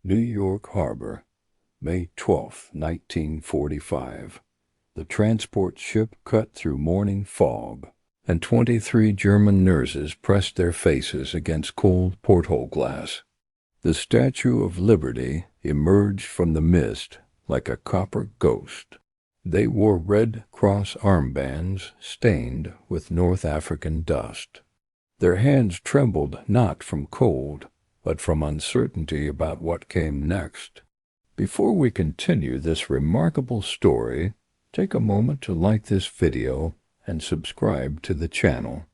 New York Harbor, May 12, 1945. The transport ship cut through morning fog, and 23 German nurses pressed their faces against cold porthole glass. The Statue of Liberty emerged from the mist like a copper ghost. They wore Red Cross armbands stained with North African dust. Their hands trembled not from cold, but from uncertainty about what came next. Before we continue this remarkable story, take a moment to like this video and subscribe to the channel.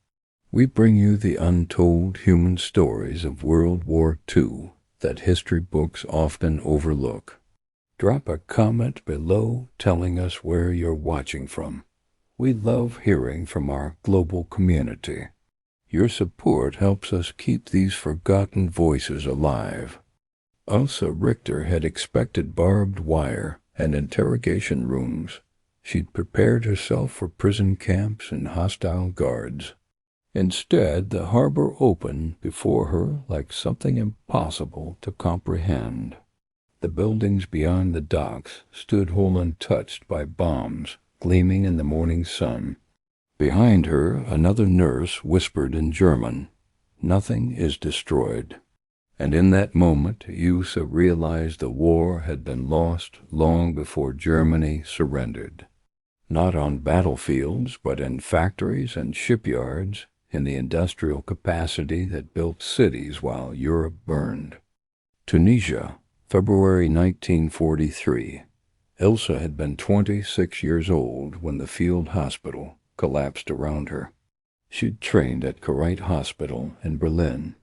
We bring you the untold human stories of World War II that history books often overlook. Drop a comment below telling us where you're watching from. We love hearing from our global community. Your support helps us keep these forgotten voices alive. Elsa Richter had expected barbed wire and interrogation rooms. She'd prepared herself for prison camps and hostile guards. Instead, the harbor opened before her like something impossible to comprehend. The buildings beyond the docks stood whole untouched by bombs, gleaming in the morning sun. Behind her, another nurse whispered in German, "Nothing is destroyed." And in that moment, Elsa realized the war had been lost long before Germany surrendered. Not on battlefields, but in factories and shipyards, in the industrial capacity that built cities while Europe burned. Tunisia, February 1943. Elsa had been 26 years old when the field hospital collapsed around her. She'd trained at Karaite Hospital in Berlin,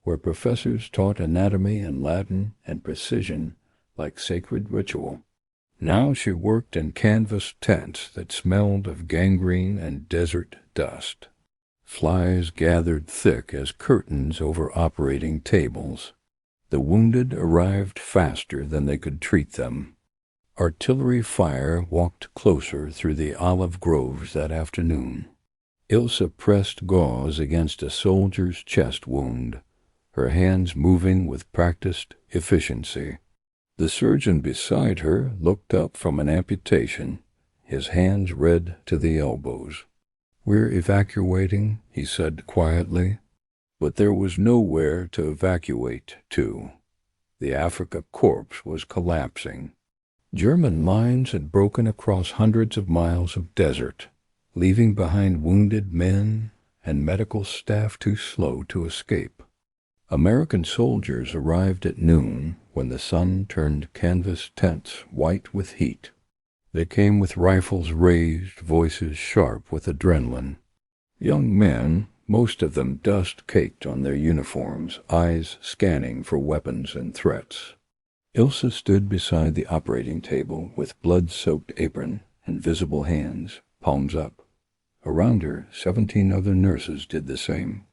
where professors taught anatomy and Latin and precision like sacred ritual. Now she worked in canvas tents that smelled of gangrene and desert dust. Flies gathered thick as curtains over operating tables. The wounded arrived faster than they could treat them. Artillery fire walked closer through the olive groves that afternoon. Elsa pressed gauze against a soldier's chest wound, her hands moving with practiced efficiency. The surgeon beside her looked up from an amputation, his hands red to the elbows. "We're evacuating," he said quietly. But there was nowhere to evacuate to. The Afrika Korps was collapsing. German lines had broken across hundreds of miles of desert, leaving behind wounded men and medical staff too slow to escape. American soldiers arrived at noon when the sun turned canvas tents white with heat. They came with rifles raised, voices sharp with adrenaline. Young men, most of them dust-caked on their uniforms, eyes scanning for weapons and threats. Elsa stood beside the operating table with blood-soaked apron and visible hands, palms up. Around her, 17 other nurses did the same.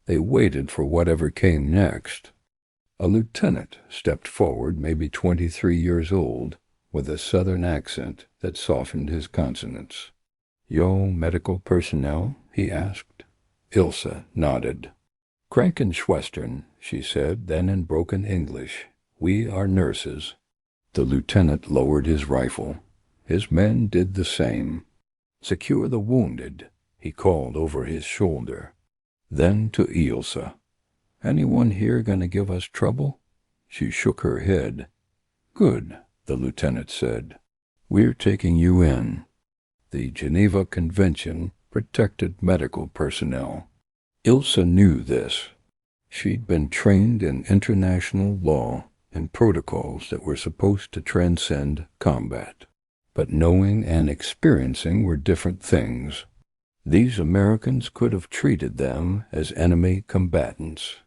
They waited for whatever came next. A lieutenant stepped forward, maybe 23 years old, with a southern accent that softened his consonants. "Yo medical personnel?" he asked. Elsa nodded. "Krankenschwestern," she said, then in broken English, "We are nurses." The lieutenant lowered his rifle. His men did the same. "Secure the wounded," he called over his shoulder. Then to Elsa, "Anyone here gonna give us trouble?" She shook her head. "Good," the lieutenant said. "We're taking you in." The Geneva Convention protected medical personnel. Elsa knew this. She'd been trained in international law and protocols that were supposed to transcend combat. But knowing and experiencing were different things. These Americans could have treated them as enemy combatants.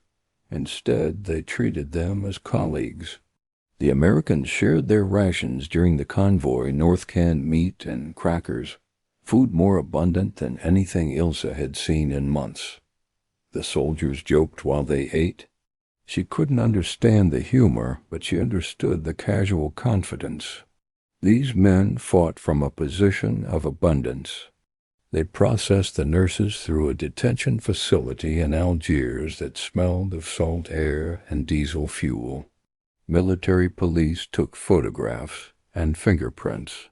Instead, they treated them as colleagues. The Americans shared their rations during the convoy, north-canned meat and crackers, food more abundant than anything Elsa had seen in months. The soldiers joked while they ate. She couldn't understand the humor, but she understood the casual confidence. These men fought from a position of abundance. They processed the nurses through a detention facility in Algiers that smelled of salt air and diesel fuel. Military police took photographs and fingerprints.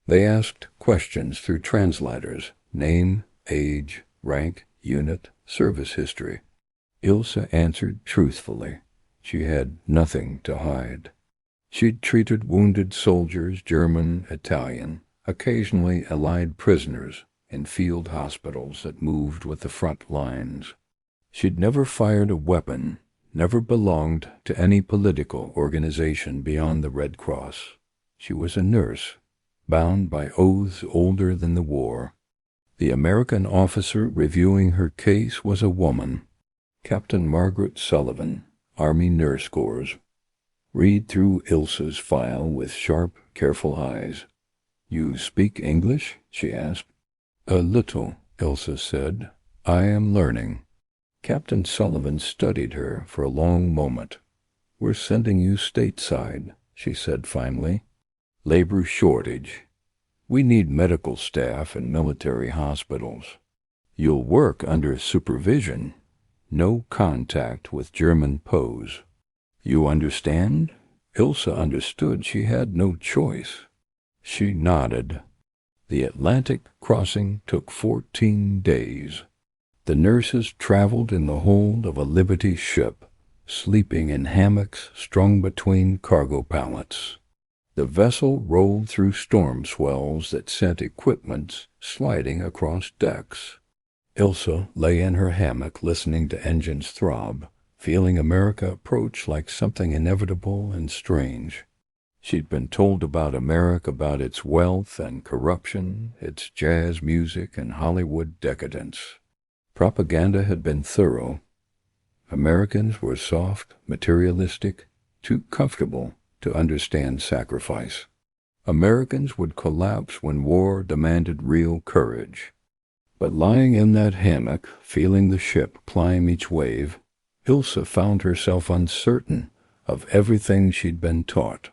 They asked questions through translators: name, age, rank, unit, service history. Ilse answered truthfully. She had nothing to hide. She'd treated wounded soldiers, German, Italian, occasionally Allied prisoners, in field hospitals that moved with the front lines. She'd never fired a weapon, never belonged to any political organization beyond the Red Cross. She was a nurse, bound by oaths older than the war. The American officer reviewing her case was a woman, Captain Margaret Sullivan, Army Nurse Corps. Read through Ilse's file with sharp, careful eyes. "You speak English?" she asked. "A little," Ilse said. "I am learning." Captain Sullivan studied her for a long moment. "We're sending you stateside," she said finally. "Labor shortage. We need medical staff in military hospitals. You'll work under supervision. No contact with German POs. You understand?" Ilse understood she had no choice. She nodded. The Atlantic crossing took 14 days. The nurses traveled in the hold of a Liberty ship, sleeping in hammocks strung between cargo pallets. The vessel rolled through storm swells that sent equipment sliding across decks. Ilse lay in her hammock listening to engines throb, feeling America approach like something inevitable and strange. She'd been told about America, about its wealth and corruption, its jazz music and Hollywood decadence. Propaganda had been thorough. Americans were soft, materialistic, too comfortable to understand sacrifice. Americans would collapse when war demanded real courage. But lying in that hammock, feeling the ship climb each wave, Ilse found herself uncertain of everything she'd been taught.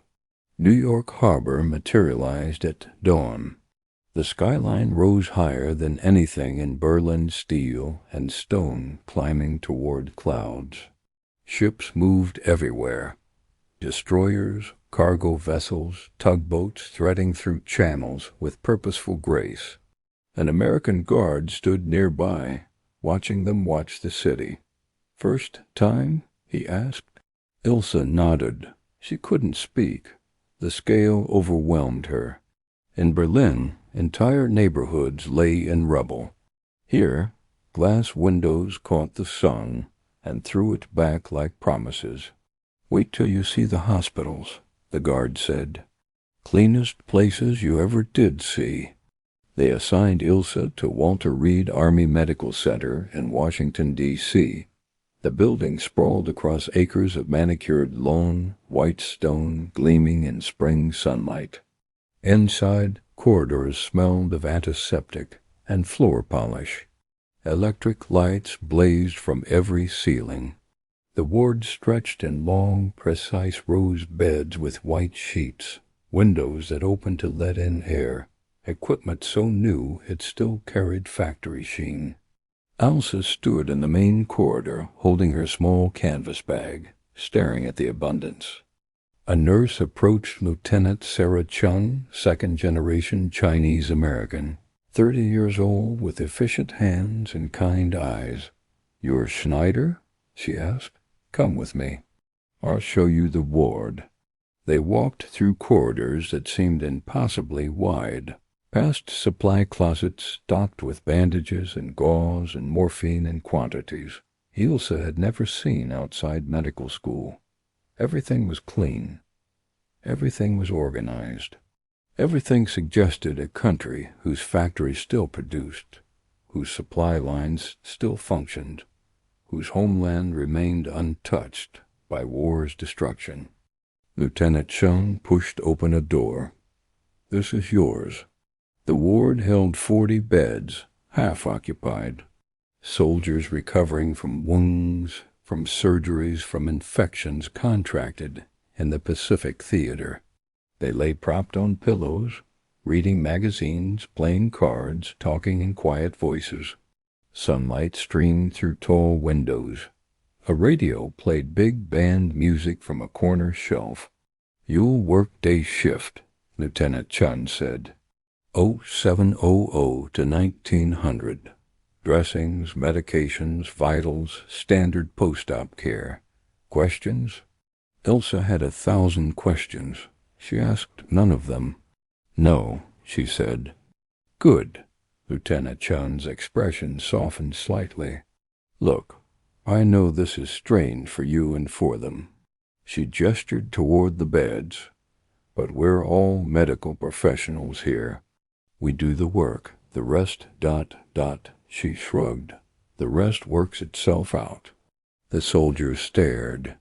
New York Harbor materialized at dawn. The skyline rose higher than anything in Berlin, steel and stone climbing toward clouds. Ships moved everywhere. Destroyers, cargo vessels, tugboats threading through channels with purposeful grace. An American guard stood nearby, watching them watch the city. "First time?" he asked. Ilse nodded. She couldn't speak. The scale overwhelmed her. In Berlin, entire neighborhoods lay in rubble. Here, glass windows caught the sun and threw it back like promises. "Wait till you see the hospitals," the guard said. "Cleanest places you ever did see." They assigned Ilse to Walter Reed Army Medical Center in Washington, D.C. The building sprawled across acres of manicured lawn, white stone gleaming in spring sunlight. Inside, corridors smelled of antiseptic and floor polish. Electric lights blazed from every ceiling. The ward stretched in long, precise rose beds with white sheets, windows that opened to let in air. Equipment so new it still carried factory sheen. Ilse stood in the main corridor, holding her small canvas bag, staring at the abundance. A nurse approached Lieutenant Sarah Chung, second-generation Chinese-American, 30 years old, with efficient hands and kind eyes. "You're Schneider?" she asked. "Come with me. I'll show you the ward." They walked through corridors that seemed impossibly wide, past supply closets stocked with bandages and gauze and morphine in quantities Ilse had never seen outside medical school. Everything was clean. Everything was organized. Everything suggested a country whose factories still produced, whose supply lines still functioned, whose homeland remained untouched by war's destruction. Lieutenant Chung pushed open a door. "This is yours." The ward held 40 beds, half occupied. Soldiers recovering from wounds, from surgeries, from infections contracted in the Pacific Theater. They lay propped on pillows, reading magazines, playing cards, talking in quiet voices. Sunlight streamed through tall windows. A radio played big band music from a corner shelf. "You'll work day shift," Lieutenant Chun said. 0700 to 1900. Dressings, medications, vitals, standard post-op care. Questions? Ilsa had 1,000 questions. She asked none of them. "No," she said. "Good." Lieutenant Chun's expression softened slightly. "Look, I know this is strange for you and for them." She gestured toward the beds. "But we're all medical professionals here. We do the work. The rest ... She shrugged. "The rest works itself out." The soldiers stared.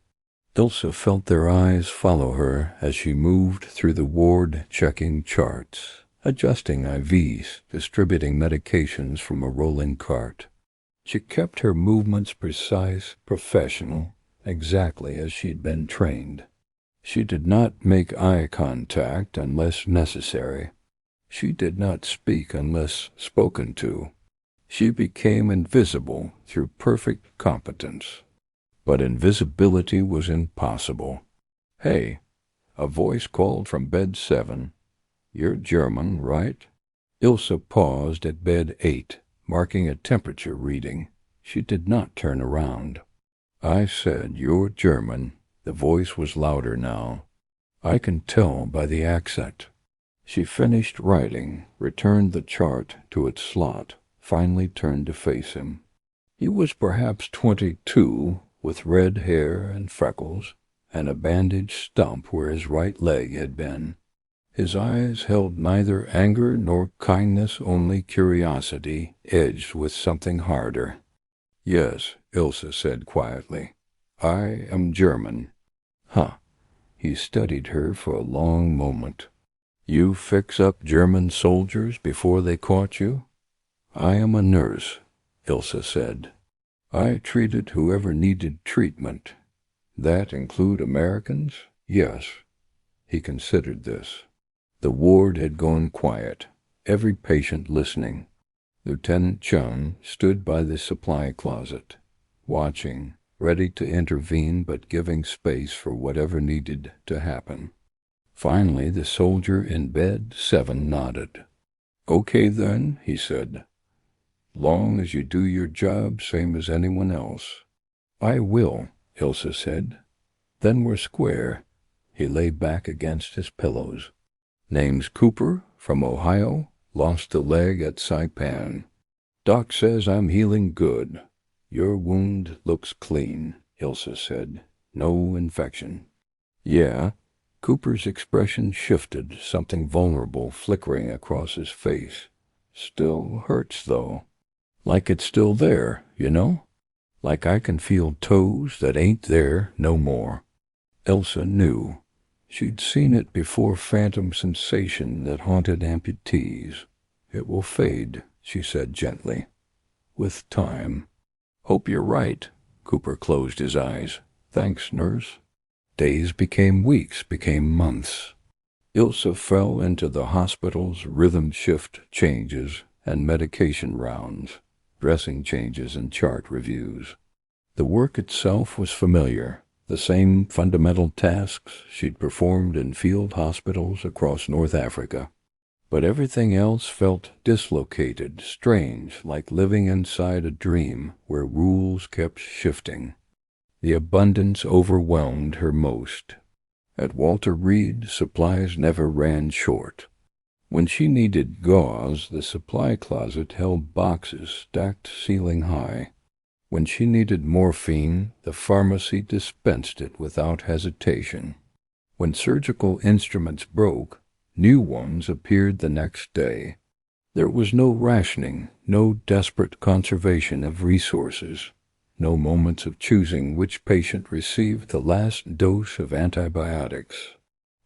Ilsa felt their eyes follow her as she moved through the ward, checking charts, adjusting IVs, distributing medications from a rolling cart. She kept her movements precise, professional, exactly as she'd been trained. She did not make eye contact unless necessary. She did not speak unless spoken to. She became invisible through perfect competence. But invisibility was impossible. "Hey," a voice called from bed 7. "You're German, right?" Ilsa paused at bed 8, marking a temperature reading. She did not turn around. "I said you're German." The voice was louder now. "I can tell by the accent." She finished writing, returned the chart to its slot, finally turned to face him. He was perhaps 22, with red hair and freckles, and a bandaged stump where his right leg had been. His eyes held neither anger nor kindness, only curiosity, edged with something harder. "Yes," Ilsa said quietly. "I am German." "Huh." He studied her for a long moment. "You fix up German soldiers before they caught you?" "I am a nurse," Ilsa said. "I treated whoever needed treatment." "That include Americans?" "Yes." He considered this. The ward had gone quiet, every patient listening. Lieutenant Chun stood by the supply closet, watching, ready to intervene but giving space for whatever needed to happen. Finally, the soldier in bed 7 nodded. "Okay then," he said. "Long as you do your job same as anyone else." "I will," Ilsa said. "Then we're square." He lay back against his pillows. "Name's Cooper, from Ohio, lost a leg at Saipan. Doc says I'm healing good. Your wound looks clean," Ilsa said. "No infection." "Yeah." Cooper's expression shifted, something vulnerable flickering across his face. "Still hurts, though. Like it's still there, you know? Like I can feel toes that ain't there no more." Ilsa knew. She'd seen it before, phantom sensation that haunted amputees. "It will fade," she said gently. "With time." "Hope you're right." Cooper closed his eyes. "Thanks, nurse." Days became weeks, became months. Ilsa fell into the hospital's rhythm shift changes and medication rounds, dressing changes and chart reviews. The work itself was familiar, the same fundamental tasks she'd performed in field hospitals across North Africa. But everything else felt dislocated, strange, like living inside a dream where rules kept shifting. The abundance overwhelmed her most. At Walter Reed, supplies never ran short. When she needed gauze, the supply closet held boxes stacked ceiling high. When she needed morphine, the pharmacy dispensed it without hesitation. When surgical instruments broke, new ones appeared the next day. There was no rationing, no desperate conservation of resources. No moments of choosing which patient received the last dose of antibiotics.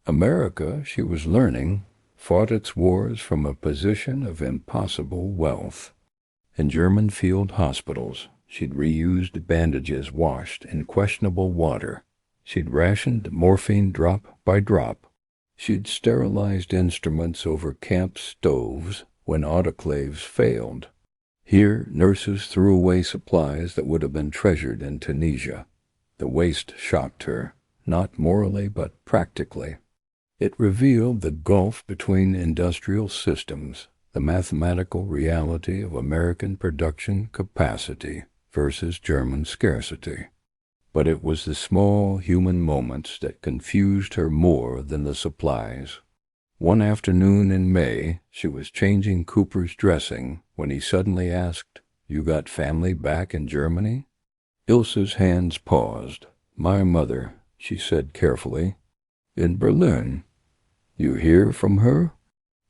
America, she was learning, fought its wars from a position of impossible wealth. In German field hospitals, she'd reused bandages washed in questionable water. She'd rationed morphine drop by drop. She'd sterilized instruments over camp stoves when autoclaves failed. Here, nurses threw away supplies that would have been treasured in Tunisia. The waste shocked her, not morally but practically. It revealed the gulf between industrial systems, the mathematical reality of American production capacity versus German scarcity. But it was the small human moments that confused her more than the supplies. One afternoon in May, she was changing Cooper's dressing when he suddenly asked, "You got family back in Germany?" Ilse's hands paused. "My mother," she said carefully, "in Berlin." "You hear from her?"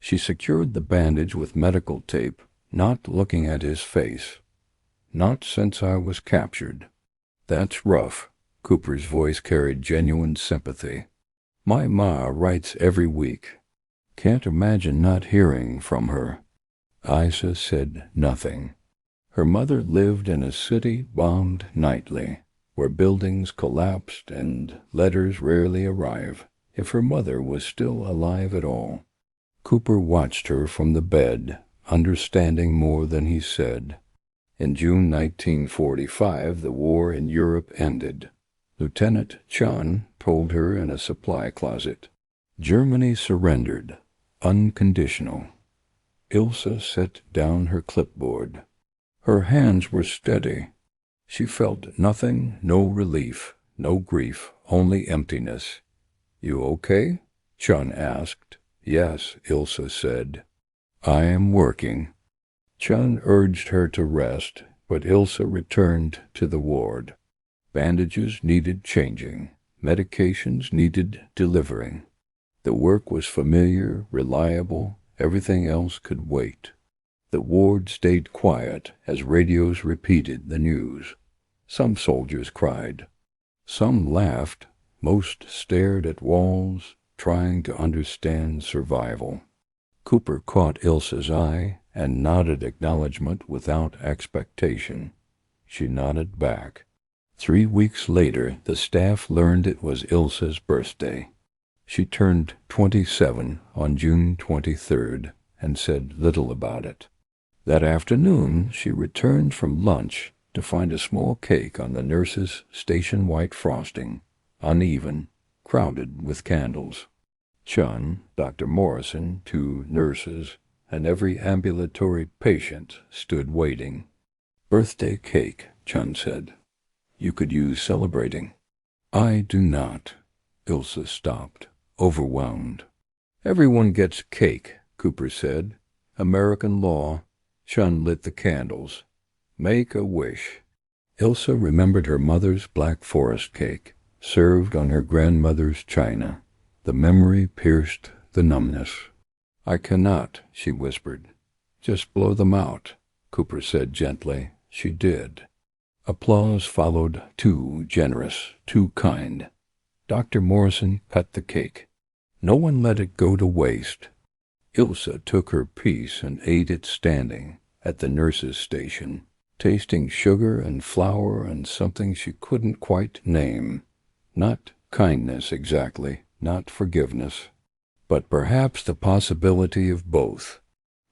She secured the bandage with medical tape, not looking at his face. "Not since I was captured." "That's rough." Cooper's voice carried genuine sympathy. "My ma writes every week. Can't imagine not hearing from her." Isa said nothing. Her mother lived in a city bombed nightly, where buildings collapsed and letters rarely arrive, if her mother was still alive at all. Cooper watched her from the bed, understanding more than he said. In June 1945, the war in Europe ended. Lieutenant Chun told her in a supply closet. Germany surrendered, unconditional. Ilse set down her clipboard. Her hands were steady. She felt nothing, no relief, no grief, only emptiness. "You okay?" Chun asked. "Yes," Ilse said. "I am working." Chun urged her to rest, but Ilse returned to the ward. Bandages needed changing. Medications needed delivering. The work was familiar, reliable. Everything else could wait. The ward stayed quiet as radios repeated the news. Some soldiers cried. Some laughed. Most stared at walls, trying to understand survival. Cooper caught Ilse's eye and nodded acknowledgment without expectation. She nodded back. 3 weeks later, the staff learned it was Ilse's birthday. She turned 27 on June 23rd and said little about it. That afternoon, she returned from lunch to find a small cake on the nurse's station white frosting, uneven, crowded with candles. Chun, Dr. Morrison, 2 nurses, and every ambulatory patient stood waiting. "Birthday cake," Chun said. "You could use celebrating." "I do not." Ilse stopped, overwhelmed. "Everyone gets cake," Cooper said. "American law." Chun lit the candles. "Make a wish." Ilse remembered her mother's black forest cake, served on her grandmother's china. The memory pierced the numbness. "I cannot," she whispered. "Just blow them out," Cooper said gently. She did. Applause followed, too generous, too kind. Dr. Morrison cut the cake. No one let it go to waste. Ilse took her piece and ate it standing at the nurse's station, tasting sugar and flour and something she couldn't quite name. Not kindness exactly, not forgiveness, but perhaps the possibility of both.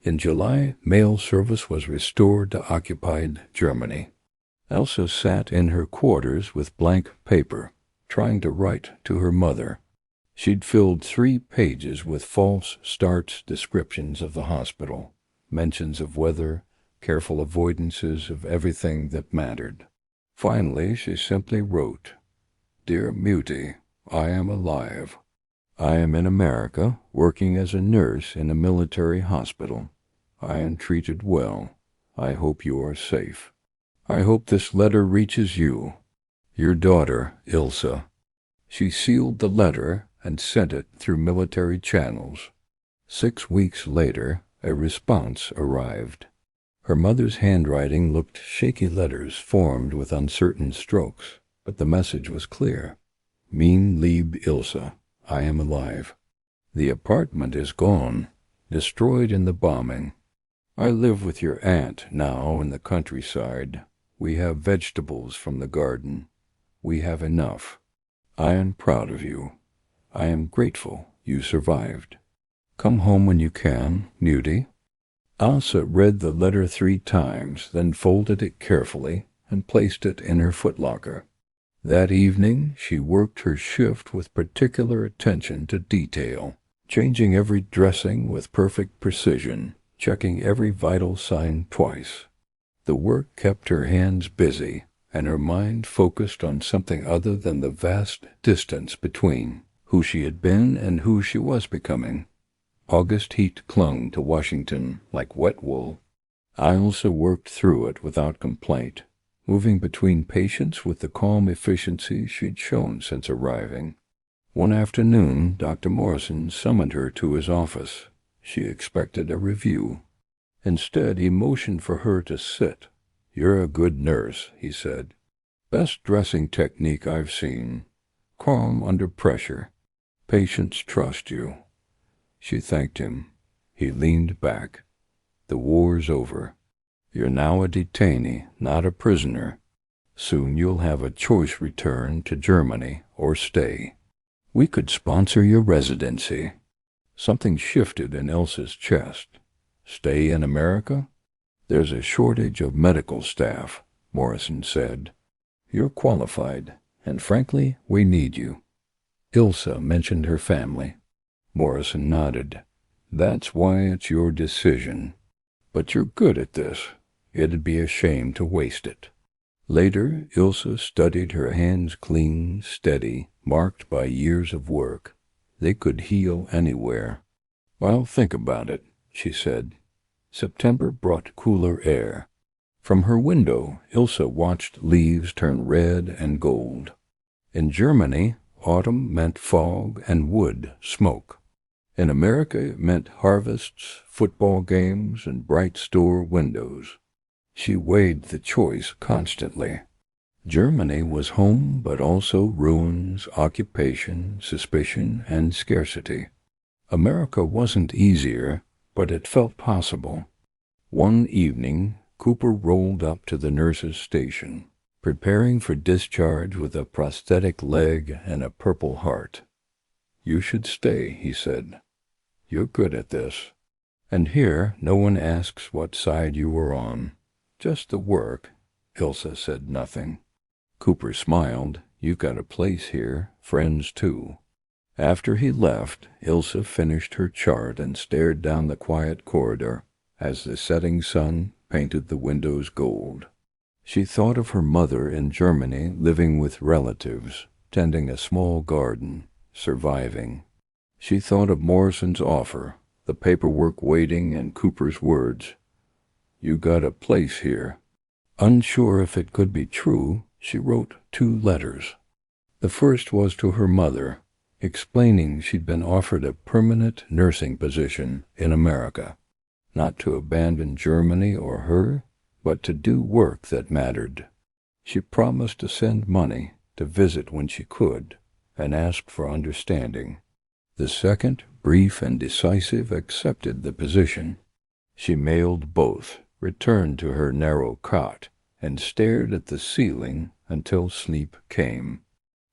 In July, mail service was restored to occupied Germany. Elsa sat in her quarters with blank paper, trying to write to her mother. She'd filled 3 pages with false starts descriptions of the hospital, mentions of weather, careful avoidances of everything that mattered. Finally, she simply wrote, "Dear Mutie, I am alive. I am in America, working as a nurse in a military hospital. I am treated well. I hope you are safe. I hope this letter reaches you. Your daughter, Ilse." She sealed the letter and sent it through military channels. 6 weeks later, a response arrived. Her mother's handwriting looked shaky letters formed with uncertain strokes, but the message was clear. "Mein lieb Ilse, I am alive. The apartment is gone, destroyed in the bombing. I live with your aunt now in the countryside. We have vegetables from the garden. We have enough. I am proud of you. I am grateful you survived. Come home when you can, Mutie." Asa read the letter 3 times, then folded it carefully and placed it in her footlocker. That evening she worked her shift with particular attention to detail, changing every dressing with perfect precision, checking every vital sign twice. The work kept her hands busy and her mind focused on something other than the vast distance between who she had been and who she was becoming. August heat clung to Washington like wet wool. Ilsa worked through it without complaint, moving between patients with the calm efficiency she'd shown since arriving. One afternoon, Dr. Morrison summoned her to his office. She expected a review. Instead, he motioned for her to sit. "You're a good nurse," he said. "Best dressing technique I've seen. Calm under pressure. Patients trust you." She thanked him. He leaned back. "The war's over. You're now a detainee, not a prisoner. Soon you'll have a choice: return to Germany or stay. We could sponsor your residency." Something shifted in Ilsa's chest. "Stay in America? There's a shortage of medical staff," Morrison said. "You're qualified, and frankly, we need you." Ilsa mentioned her family. Morrison nodded. "That's why it's your decision. But you're good at this. It'd be a shame to waste it." Later, Ilsa studied her hands, clean, steady, marked by years of work. They could heal anywhere. "I'll think about it," she said. September brought cooler air. From her window, Ilsa watched leaves turn red and gold. In Germany, autumn meant fog and wood smoke. In America, it meant harvests, football games, and bright store windows. She weighed the choice constantly. Germany was home, but also ruins, occupation, suspicion, and scarcity. America wasn't easier, but it felt possible. One evening, Cooper rolled up to the nurse's station, preparing for discharge with a prosthetic leg and a purple heart. "You should stay," he said. "You're good at this. And here no one asks what side you were on. Just the work." Ilsa said nothing. Cooper smiled. "You've got a place here, friends too." After he left, Ilsa finished her chart and stared down the quiet corridor as the setting sun painted the windows gold. She thought of her mother in Germany, living with relatives, tending a small garden, surviving. She thought of Morrison's offer, the paperwork waiting, and Cooper's words, "You got a place here." Unsure if it could be true, she wrote 2 letters. The first was to her mother, explaining she'd been offered a permanent nursing position in America, not to abandon Germany or her, but to do work that mattered. She promised to send money, to visit when she could, and asked for understanding. The second, brief and decisive, accepted the position. She mailed both, returned to her narrow cot, and stared at the ceiling until sleep came.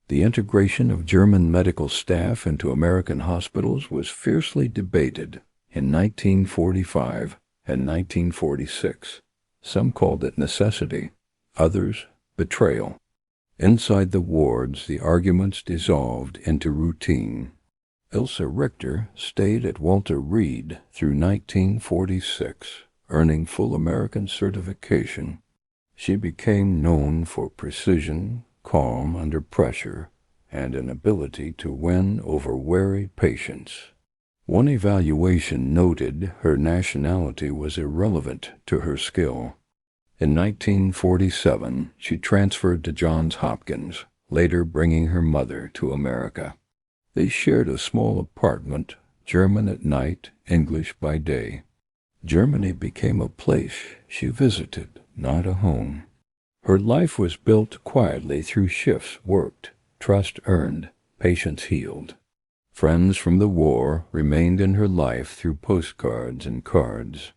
The integration of German medical staff into American hospitals was fiercely debated in 1945 and 1946. Some called it necessity, others betrayal. Inside the wards, the arguments dissolved into routine. Ilsa Richter stayed at Walter Reed through 1946, earning full American certification. She became known for precision, calm under pressure, and an ability to win over wary patients. One evaluation noted her nationality was irrelevant to her skill. In 1947, she transferred to Johns Hopkins, later bringing her mother to America. They shared a small apartment, German at night, English by day. Germany became a place she visited, not a home. Her life was built quietly through shifts worked, trust earned, patience healed. Friends from the war remained in her life through postcards and cards.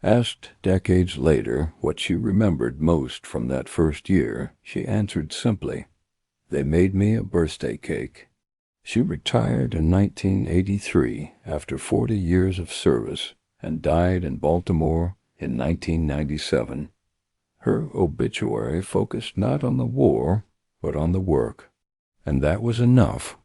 Asked decades later what she remembered most from that first year, she answered simply, "They made me a birthday cake." She retired in 1983 after 40 years of service and died in Baltimore in 1997. Her obituary focused not on the war, but on the work, and that was enough